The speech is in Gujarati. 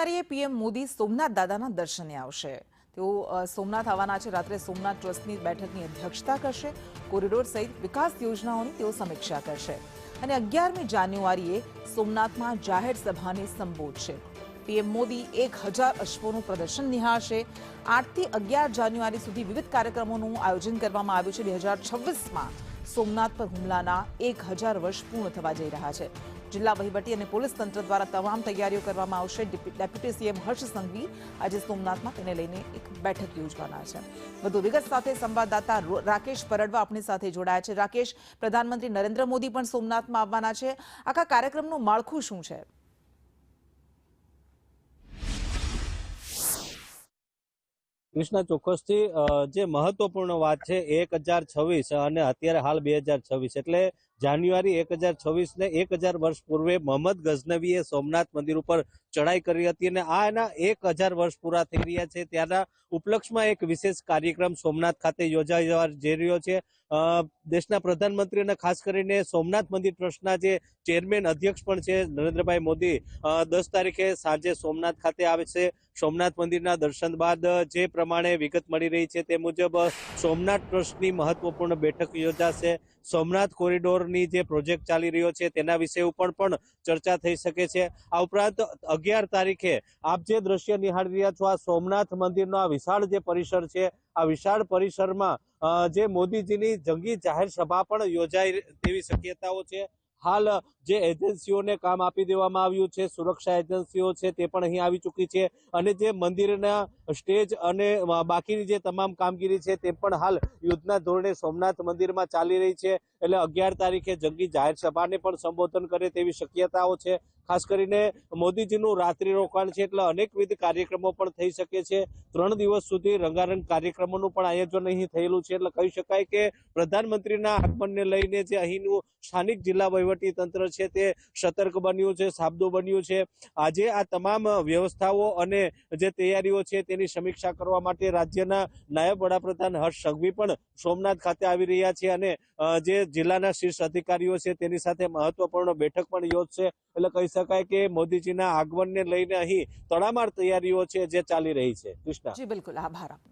જાન્યુઆરીએ પીએમ મોદી સોમનાથ દાદાના દર્શને આવશે। તેઓ સોમનાથ આવવાના છે। રાત્રે સોમનાથ ટ્રસ્ટની બેઠકની અધ્યક્ષતા કરશે। કોરિડોર સહિત વિકાસ યોજનાઓની તેઓ સમીક્ષા કરશે અને 11મી જાન્યુઆરીએ સોમનાથમાં જાહેર સભાને સંબોધશે। પીએમ મોદી 1000 અશ્વોનું પ્રદર્શન નિહાળશે। 8 થી 11 જાન્યુઆરી સુધી વિવિધ કાર્યક્રમોનું આયોજન કરવામાં આવ્યું છે। 2026માં સોમનાથ પર હુમલાના 1000 વર્ષ પૂર્ણ થવા જઈ રહ્યા છે। જિલ્લા વહીવટી અને પોલીસ તંત્ર દ્વારા તમામ તૈયારીઓ કરવામાં આવશે। ડેપ્યુટી સીએમ હર્ષ સંઘવી આજે સોમનાથમાં તેને લઈને એક બેઠક યોજવાના છે। વધુ વિગત સાથે સંવાદદાતા રાકેશ પરડવા આપણી સાથે જોડાયા છે। રાકેશ, પ્રધાનમંત્રી નરેન્દ્ર મોદી પણ સોમનાથમાં આવવાના છે। આખા કાર્યક્રમનું માળખું શું છે? કૃષ્ણા, ચોક્કસથી જે મહત્વપૂર્ણ વાત છે 1026 અને અત્યારે હાલ 2026 એટલે જાન્યુઆરી 1026 ને 1000 વર્ષ પૂર્વે મોહમ્મદ ગઝનવીએ સોમનાથ મંદિર ઉપર ચડાઈ કરી હતી અને આ એના 1000 વર્ષ પૂરા થઈ રહ્યા છે ત્યારના ઉપલક્ષમાં એક વિશેષ કાર્યક્રમ સોમનાથ ખાતે યોજાવા જઈ રહ્યો છે। દેશના પ્રધાનમંત્રી અને ખાસ કરીને સોમનાથ મંદિર ટ્રસ્ટના જે ચેરમેન અધ્યક્ષ પણ છે નરેન્દ્રભાઈ મોદી 10 તારીખે સાંજે સોમનાથ ખાતે આવે છે। સોમનાથ મંદિરના દર્શન બાદ જે પ્રમાણે વિગત મળી રહી છે તે મુજબ સોમનાથ ટ્રસ્ટની મહત્વપૂર્ણ બેઠક યોજાશે। સોમનાથ કોરિડોરની જે પ્રોજેક્ટ ચાલી રહ્યો છે તેના વિષય ઉપર પણ ચર્ચા થઈ શકે છે। આ ઉપરાંત 11 તારીખે આપ જે દ્રશ્ય નિહાળી રહ્યા છો આ સોમનાથ મંદિરનો આ વિશાળ જે પરિસર છે આ વિશાળ પરિસરમાં જે મોદીજીની જંગી જાહેર સભા પણ યોજાય તેવી શક્યતાઓ છે। હાલ જે એજન્સીઓને કામ આપી દેવામાં આવ્યું છે, સુરક્ષા એજન્સીઓ છે તે પણ અહીં આવી ચૂકી છે અને જે મંદિરના સ્ટેજ અને બાકીની જે તમામ કામગીરી છે તે પણ હાલ યુદ્ધના ધોરણે સોમનાથ મંદિરમાં ચાલી રહી છે। એટલે 11 તારીખે જંગી જાહેર સભાને પણ સંબોધન કરે તેવી શક્યતાઓ છે। ખાસ કરીને મોદીજીનું રાત્રિ રોકાણ છે એટલે અનેકવિધ કાર્યક્રમો પણ થઈ શકે છે। 3 દિવસ સુધી રંગારંગ કાર્યક્રમોનું પણ આયોજન અહીં થયેલું છે। એટલે કહી શકાય કે પ્રધાનમંત્રીના આગમનને લઈને જે અહીંનું સ્થાનિક જિલ્લા વહીવટી તંત્ર છે તે સતર્ક બન્યું છે, સાબદું બન્યું છે। આજે આ તમામ વ્યવસ્થાઓ અને જે તૈયારીઓ છે તેની સમીક્ષા કરવા માટે રાજ્યના નાયબ વડાપ્રધાન હર્ષ સંઘવી પણ સોમનાથ ખાતે આવી રહ્યા છે અને જે જિલ્લાના શીર્ષ અધિકારીઓ છે તેની સાથે મહત્વપૂર્ણ બેઠક પણ યોજશે। એટલે કહી શકાય કે મોદીજીના આગમનને લઈને અહીં તડામાર તૈયારીઓ છે જે ચાલી રહી છે। કૃષ્ણા, જી બિલકુલ, આભાર આપનો।